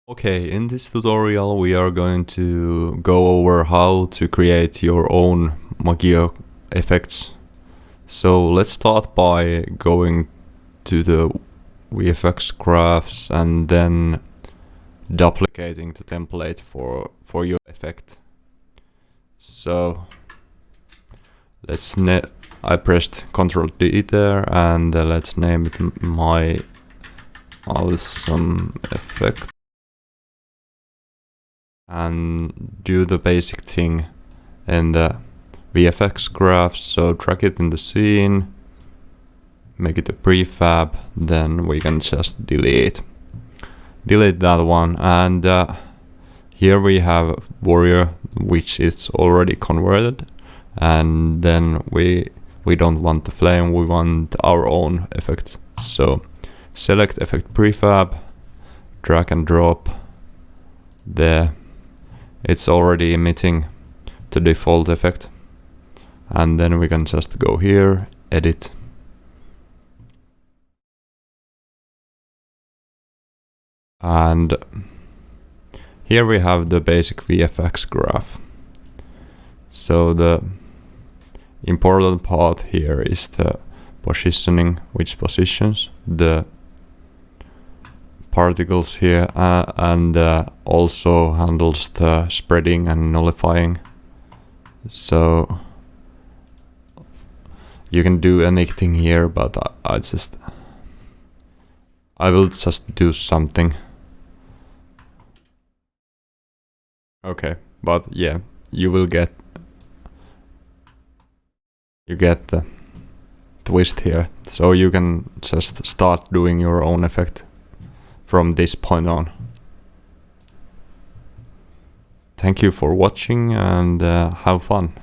Okay, in this tutorial we are going to go over how to create your own Magio effects. So let's start by going to the VFX graphs and then duplicating the template for your effect. So I pressed Ctrl D there and let's name it my awesome effect. And do the basic thing in the VFX graph, so drag it in the scene, make it a prefab, then we can just delete that one. And here we have warrior, which is already converted, and then we don't want the flame, we want our own effect. So select effect prefab, drag and drop there. It's already emitting the default effect, and then we can just go here, edit, and here we have the basic VFX graph. So the important part here is the positioning, which positions the particles here, and also handles the spreading and nullifying. So you can do anything here, but I will just do something. Okay, but yeah, you get the twist here, so you can just start doing your own effect from this point on. Thank you for watching and have fun.